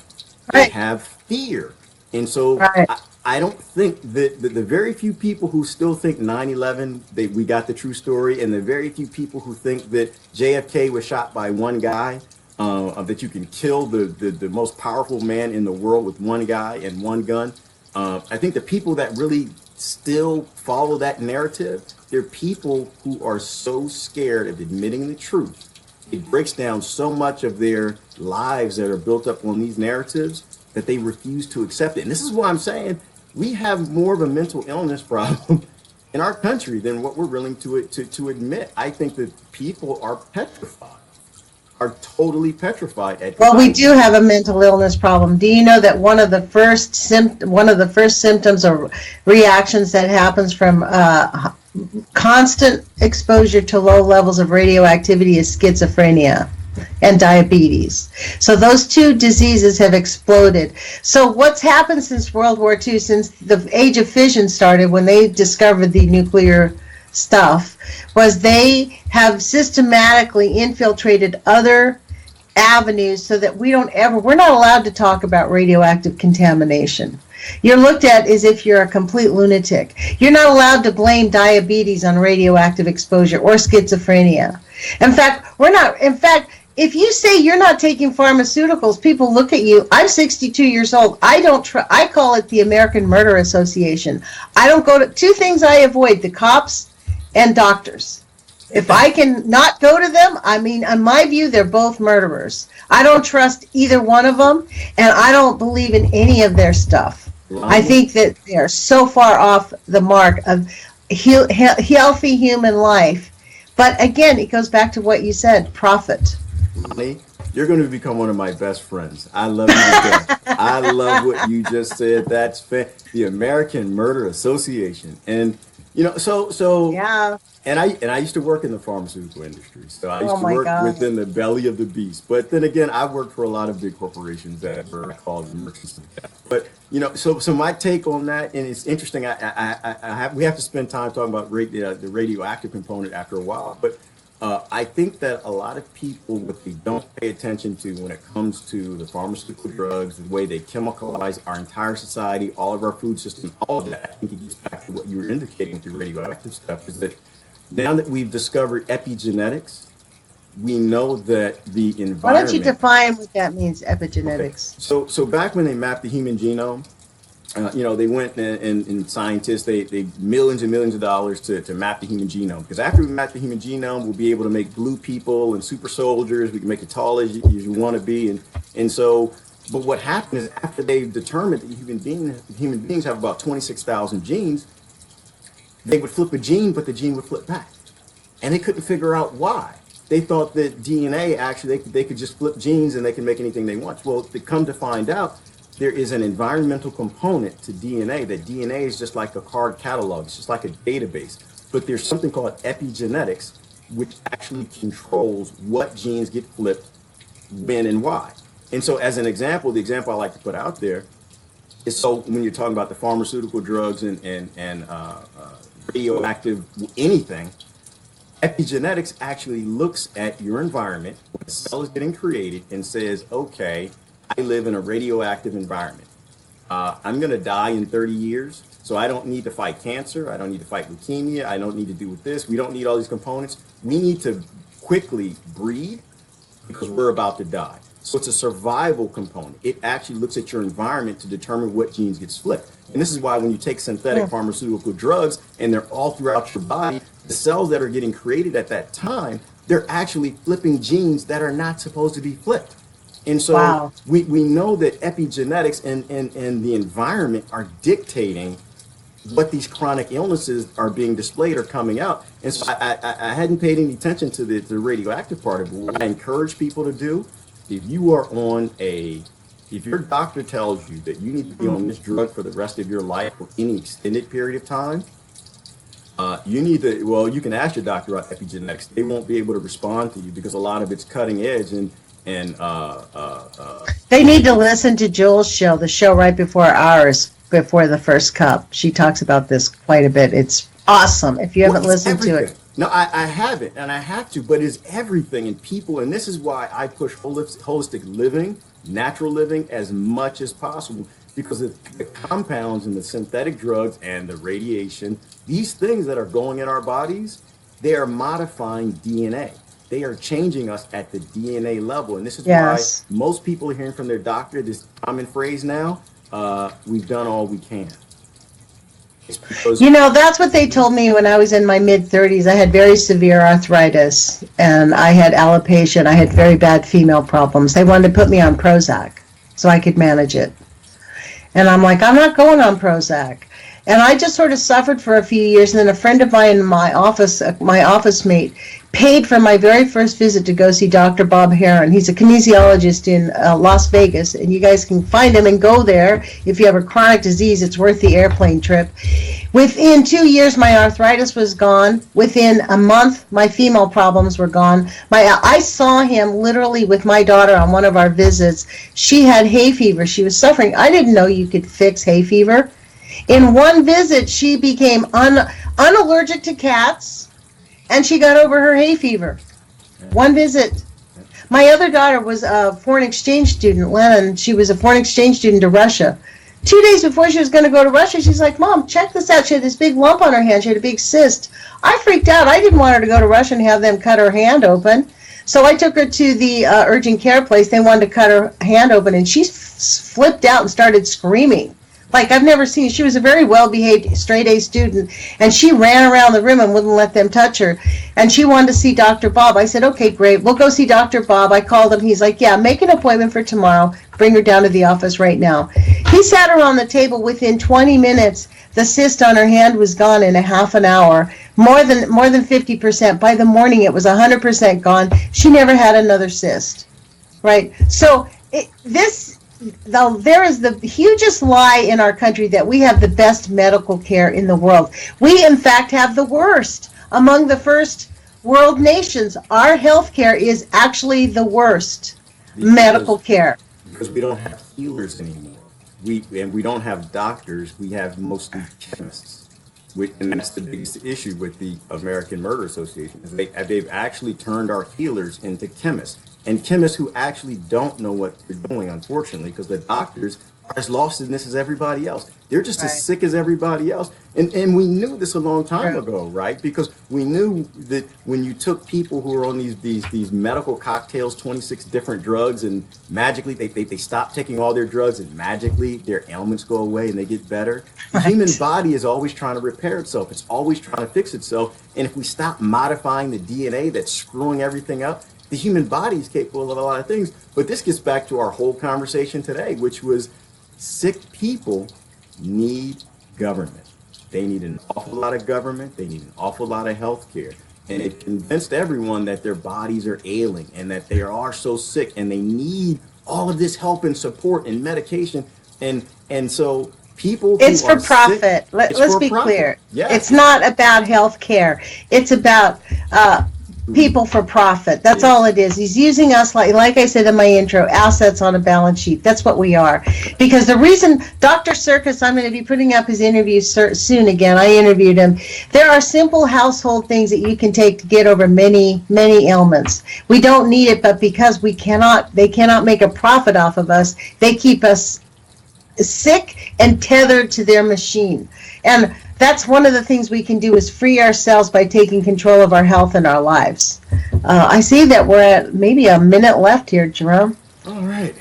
They Right. have fear. And so Right. I don't think that the very few people who still think 9/11, we got the true story, and the very few people who think that JFK was shot by one guy, that you can kill the most powerful man in the world with one guy and one gun. I think the people that really still follow that narrative, they're people who are so scared of admitting the truth. It breaks down so much of their lives that are built up on these narratives that they refuse to accept it. And this is why I'm saying we have more of a mental illness problem in our country than what we're willing to admit. I think that people are petrified, are totally petrified at. Well, we do have a mental illness problem. Do you know that one of the first symptoms or reactions that happens from constant exposure to low levels of radioactivity is schizophrenia and diabetes. So those two diseases have exploded. So what's happened since World War II, since the Age of Fission started, when they discovered the nuclear stuff, was they have systematically infiltrated other avenues so that we're not allowed to talk about radioactive contamination. You're looked at as if you're a complete lunatic. You're not allowed to blame diabetes on radioactive exposure or schizophrenia. In fact, if you say you're not taking pharmaceuticals, people look at you. I'm 62 years old. I call it the American Murder Association. I don't go to two things I avoid: the cops and doctors. If I can not go to them, I mean, in my view, they're both murderers. I don't trust either one of them, and I don't believe in any of their stuff. I think that they are so far off the mark of healthy human life. But again, it goes back to what you said, profit. Lonnie, you're going to become one of my best friends. I love you to death. I love what you just said. That's the American Murder Association. And so Yeah. And I used to work in the pharmaceutical industry, so I used Oh to my work God. within the belly of the beast. But then again, I worked for a lot of big corporations that were called merchants of death. But so my take on that, and it's interesting. We have to spend time talking about the radioactive component after a while. But I think that a lot of people, what they don't pay attention to when it comes to the pharmaceutical drugs, the way they chemicalize our entire society, all of our food system, all of that, I think it gets back to what you were indicating with the radioactive stuff, is that now that we've discovered epigenetics, we know that the environment. Why don't you define what that means, epigenetics? Okay. So back when they mapped the human genome, they went and scientists, they millions and millions of dollars to map the human genome. Because after we map the human genome, we'll be able to make blue people and super soldiers. We can make it tall as you want to be. And so, but what happened is after they determined that human beings have about 26,000 genes, they would flip a gene, but the gene would flip back. And they couldn't figure out why. They thought that DNA, actually, they could just flip genes and they can make anything they want. Well, to come to find out, there is an environmental component to DNA, that DNA is just like a card catalog. It's just like a database. But there's something called epigenetics, which actually controls what genes get flipped, when and why. And so as an example, the example I like to put out there is, so when you're talking about the pharmaceutical drugs and radioactive anything, epigenetics actually looks at your environment when the cell is getting created and says, okay, I live in a radioactive environment. I'm going to die in 30 years, so I don't need to fight cancer. I don't need to fight leukemia. I don't need to do with this. We don't need all these components. We need to quickly breed because we're about to die. So it's a survival component. It actually looks at your environment to determine what genes get flipped. And this is why when you take synthetic pharmaceutical drugs and they're all throughout your body, the cells that are getting created at that time, they're actually flipping genes that are not supposed to be flipped. And so we know that epigenetics and the environment are dictating what these chronic illnesses are being displayed or coming out. And so I hadn't paid any attention to the radioactive part of it. What I encourage people to do, if your doctor tells you that you need to be on this drug for the rest of your life or any extended period of time, you can ask your doctor about epigenetics. They won't be able to respond to you because a lot of it's cutting edge and they need to listen to Jules' show, the show right before ours, before the first cup. She talks about this quite a bit. It's awesome. If you haven't listened to it. No, I haven't, and I have to, but it's everything in people, and this is why I push holistic living, natural living as much as possible, because the compounds and the synthetic drugs and the radiation, these things that are going in our bodies, they are modifying DNA. They are changing us at the DNA level. And this is why most people are hearing from their doctor this common phrase now, we've done all we can. That's what they told me when I was in my mid-30s. I had very severe arthritis, and I had alopecia, and I had very bad female problems. They wanted to put me on Prozac so I could manage it. And I'm like, I'm not going on Prozac. And I just sort of suffered for a few years, and then a friend of mine in my office mate, paid for my very first visit to go see Dr. Bob Heron. He's a kinesiologist in Las Vegas, and you guys can find him and go there. If you have a chronic disease, it's worth the airplane trip. Within 2 years, my arthritis was gone. Within a month, my female problems were gone. I saw him literally with my daughter on one of our visits. She had hay fever. She was suffering. I didn't know you could fix hay fever. In one visit, she became unallergic to cats, and she got over her hay fever. One visit. My other daughter was a foreign exchange student, Lennon. She was a foreign exchange student to Russia. 2 days before she was going to go to Russia, she's like, Mom, check this out. She had this big lump on her hand. She had a big cyst. I freaked out. I didn't want her to go to Russia and have them cut her hand open. So I took her to the urgent care place. They wanted to cut her hand open, and she flipped out and started screaming. Like I've never seen. She was a very well-behaved straight-A student, and she ran around the room and wouldn't let them touch her. And she wanted to see Dr. Bob. I said, okay, great. We'll go see Dr. Bob. I called him. He's like, yeah, make an appointment for tomorrow. Bring her down to the office right now. He sat her on the table. Within 20 minutes, the cyst on her hand was gone in a half an hour. More than 50%. By the morning, it was 100% gone. She never had another cyst. Right? So there is the hugest lie in our country that we have the best medical care in the world. We, in fact, have the worst. Among the first world nations, our health care is actually the worst medical care. Because we don't have healers anymore. We don't have doctors. We have mostly chemists. And that's the biggest issue with the American Murder Association, is they've actually turned our healers into chemists, and chemists who actually don't know what they're doing, unfortunately, because the doctors are as lost in this as everybody else. They're just as sick as everybody else. And we knew this a long time ago, right? Because we knew that when you took people who are on these medical cocktails, 26 different drugs, and magically they stop taking all their drugs, and magically their ailments go away and they get better. The human body is always trying to repair itself. It's always trying to fix itself. And if we stop modifying the DNA that's screwing everything up, the human body is capable of a lot of things. But this gets back to our whole conversation today, which was sick people need government. They need an awful lot of government. They need an awful lot of health care. And it convinced everyone that their bodies are ailing and that they are so sick and they need all of this help and support and medication. And so people who it's for are profit. Sick, Let's be clear. Yeah. It's not about health care. It's about people for profit. That's all it is. He's using us, like I said in my intro, assets on a balance sheet. That's what we are. Because the reason Dr. Circus, I'm going to be putting up his interview soon again. I interviewed him. There are simple household things that you can take to get over many, many ailments. We don't need it, but because they cannot make a profit off of us, they keep us sick and tethered to their machine. And that's one of the things we can do, is free ourselves by taking control of our health and our lives. I see that we're at maybe a minute left here, Jerome. All right.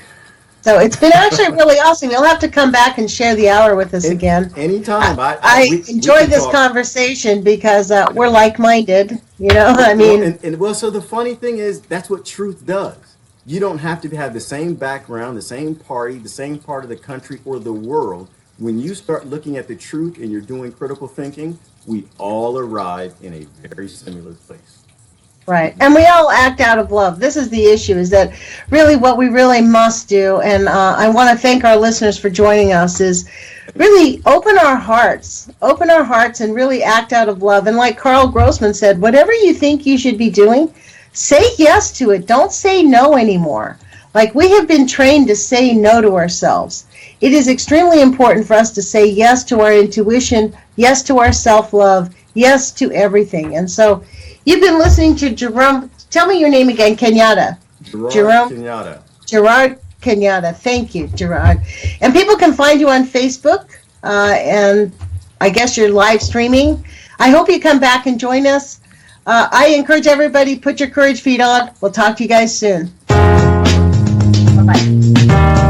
So it's been actually really awesome. You'll have to come back and share the hour with us again. Anytime. I enjoyed this conversation because we're like-minded. You know, I mean. So the funny thing is, that's what truth does. You don't have to have the same background, the same party, the same part of the country or the world. When you start looking at the truth and you're doing critical thinking, we all arrive in a very similar place. Right. And we all act out of love. This is the issue, is that really what we really must do, and I want to thank our listeners for joining us, is really open our hearts and really act out of love. And like Carl Grossman said, whatever you think you should be doing, say yes to it. Don't say no anymore. Like, we have been trained to say no to ourselves. It is extremely important for us to say yes to our intuition, yes to our self-love, yes to everything. And so you've been listening to Jerome. Tell me your name again, Kenyatta. Gerard Kenyatta. Gerard Kenyatta. Thank you, Gerard. And people can find you on Facebook, and I guess you're live streaming. I hope you come back and join us. I encourage everybody, put your courage feet on. We'll talk to you guys soon. Bye-bye.